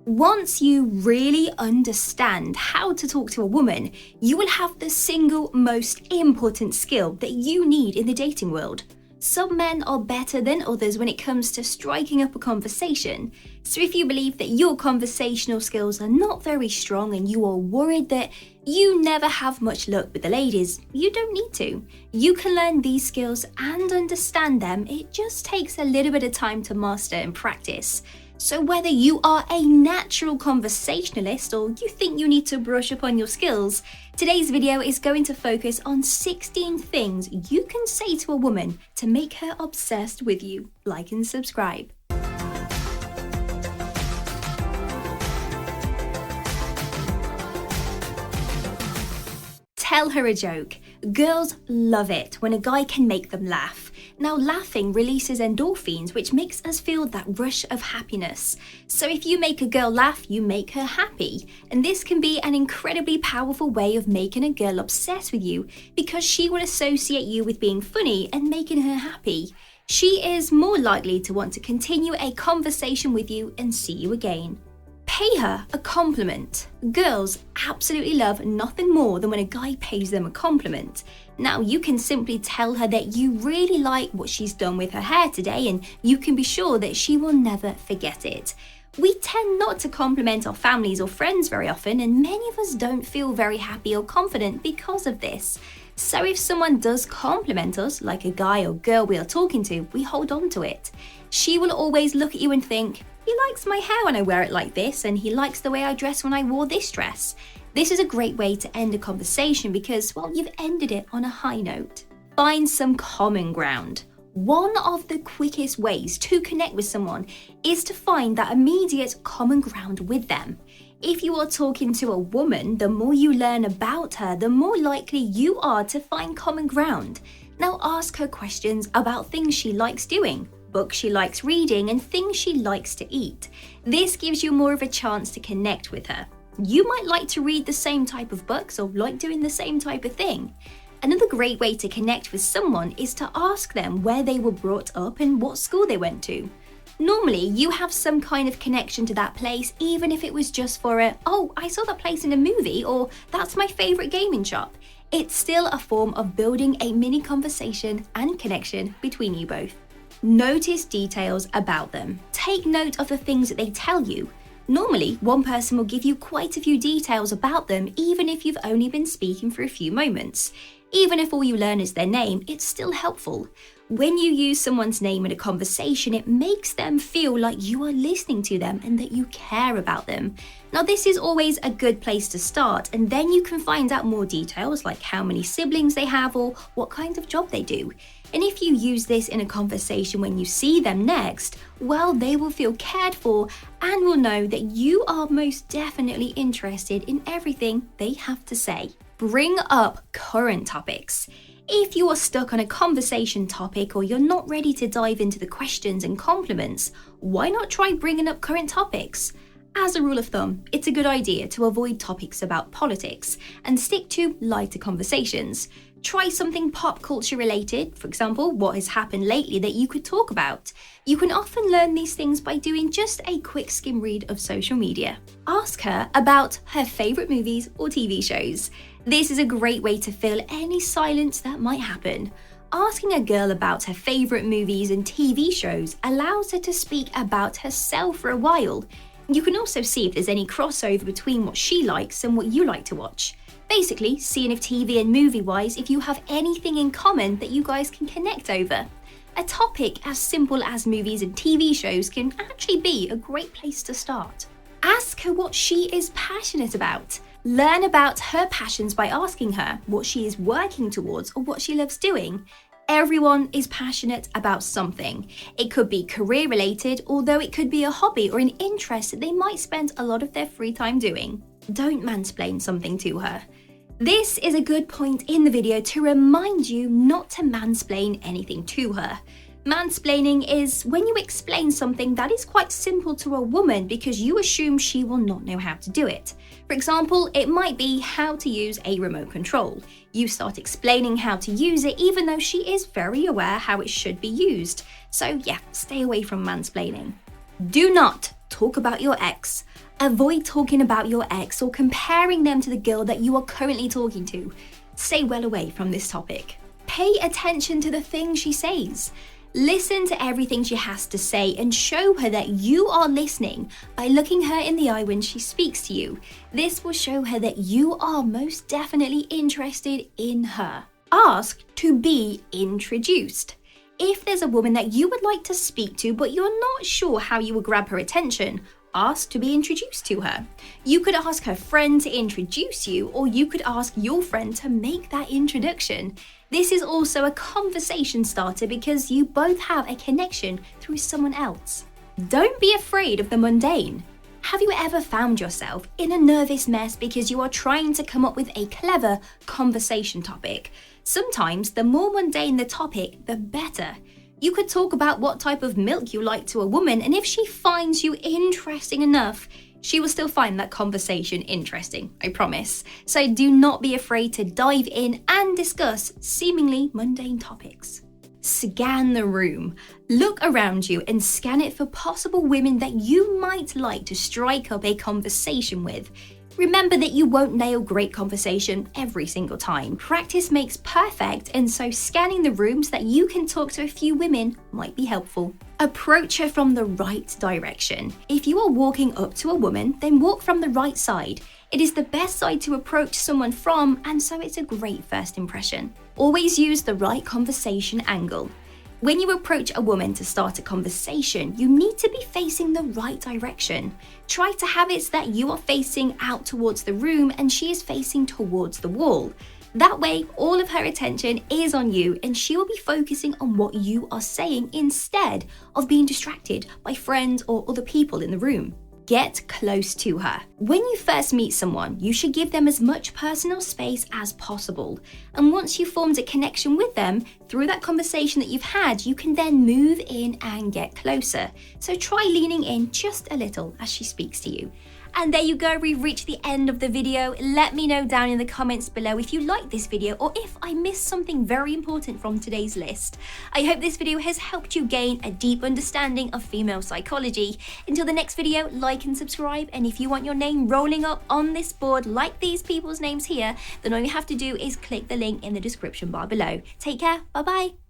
Once you really understand how to talk to a woman, you will have the single most important skill that you need in the dating world. Some men are better than others when it comes to striking up a conversation. So if you believe that your conversational skills are not very strong and you are worried that you never have much luck with the ladies, you don't need to. You can learn these skills and understand them. It just takes a little bit of time to master and practice. So whether you are a natural conversationalist or you think you need to brush up on your skills, today's video is going to focus on 16 things you can say to a woman to make her obsessed with you. Like and subscribe. Tell her a joke. Girls love it when a guy can make them laugh. Now, laughing releases endorphins, which makes us feel that rush of happiness. So if you make a girl laugh, you make her happy. And this can be an incredibly powerful way of making a girl obsessed with you because she will associate you with being funny and making her happy. She is more likely to want to continue a conversation with you and see you again. Pay her a compliment. Girls absolutely love nothing more than when a guy pays them a compliment. Now, you can simply tell her that you really like what she's done with her hair today, and you can be sure that she will never forget it. We tend not to compliment our families or friends very often, and many of us don't feel very happy or confident because of this. So if someone does compliment us, like a guy or girl we are talking to, we hold on to it. She will always look at you and think, he likes my hair when I wear it like this, and he likes the way I dress when I wore this dress. This is a great way to end a conversation because, well, you've ended it on a high note. Find some common ground. One of the quickest ways to connect with someone is to find that immediate common ground with them. If you are talking to a woman, the more you learn about her, the more likely you are to find common ground. Now ask her questions about things she likes doing, books she likes reading, and things she likes to eat. This gives you more of a chance to connect with her. You might like to read the same type of books or like doing the same type of thing. Another great way to connect with someone is to ask them where they were brought up and what school they went to. Normally, you have some kind of connection to that place, even if it was just for oh, I saw that place in a movie, or that's my favorite gaming shop. It's still a form of building a mini conversation and connection between you both. Notice details about them. Take note of the things that they tell you. Normally, one person will give you quite a few details about them, even if you've only been speaking for a few moments. Even if all you learn is their name, it's still helpful. When you use someone's name in a conversation, it makes them feel like you are listening to them and that you care about them. Now, this is always a good place to start, and then you can find out more details like how many siblings they have or what kind of job they do. And if you use this in a conversation when you see them next, well, they will feel cared for and will know that you are most definitely interested in everything they have to say. Bring up current topics. If you are stuck on a conversation topic or you're not ready to dive into the questions and compliments, why not try bringing up current topics? As a rule of thumb, it's a good idea to avoid topics about politics and stick to lighter conversations. Try something pop culture related, for example, what has happened lately that you could talk about. You can often learn these things by doing just a quick skim read of social media. Ask her about her favourite movies or TV shows. This is a great way to fill any silence that might happen. Asking a girl about her favourite movies and TV shows allows her to speak about herself for a while. You can also see if there's any crossover between what she likes and what you like to watch. Basically, seeing if TV and movie-wise, if you have anything in common that you guys can connect over. A topic as simple as movies and TV shows can actually be a great place to start. Ask her what she is passionate about. Learn about her passions by asking her what she is working towards or what she loves doing. Everyone is passionate about something. It could be career related, although it could be a hobby or an interest that they might spend a lot of their free time doing. Don't mansplain something to her. This is a good point in the video to remind you not to mansplain anything to her. Mansplaining is when you explain something that is quite simple to a woman because you assume she will not know how to do it. For example, it might be how to use a remote control. You start explaining how to use it even though she is very aware how it should be used. So yeah, stay away from mansplaining. Do not talk about your ex. Avoid talking about your ex or comparing them to the girl that you are currently talking to. Stay well away from this topic. Pay attention to the things she says. Listen to everything she has to say and show her that you are listening by looking her in the eye when she speaks to you. This will show her that you are most definitely interested in her. Ask to be introduced. If there's a woman that you would like to speak to but you're not sure how you will grab her attention, ask to be introduced to her. You could ask her friend to introduce you, or you could ask your friend to make that introduction. This is also a conversation starter because you both have a connection through someone else. Don't be afraid of the mundane. Have you ever found yourself in a nervous mess because you are trying to come up with a clever conversation topic? Sometimes the more mundane the topic, the better. You could talk about what type of milk you like to a woman, and if she finds you interesting enough, she will still find that conversation interesting, I promise. So do not be afraid to dive in and discuss seemingly mundane topics. Scan the room. Look around you and scan it for possible women that you might like to strike up a conversation with. Remember that you won't nail great conversation every single time. Practice makes perfect, and so scanning the room so that you can talk to a few women might be helpful. Approach her from the right direction. If you are walking up to a woman, then walk from the right side. It is the best side to approach someone from, and so it's a great first impression. Always use the right conversation angle. When you approach a woman to start a conversation, you need to be facing the right direction. Try to have it so that you are facing out towards the room and she is facing towards the wall. That way, all of her attention is on you and she will be focusing on what you are saying instead of being distracted by friends or other people in the room. Get close to her. When you first meet someone, you should give them as much personal space as possible. And once you've formed a connection with them, through that conversation that you've had, you can then move in and get closer. So try leaning in just a little as she speaks to you. And there you go, we've reached the end of the video. Let me know down in the comments below if you liked this video or if I missed something very important from today's list. I hope this video has helped you gain a deep understanding of female psychology. Until the next video, like and subscribe, and if you want your name rolling up on this board like these people's names here, then all you have to do is click the link in the description bar below. Take care, bye bye.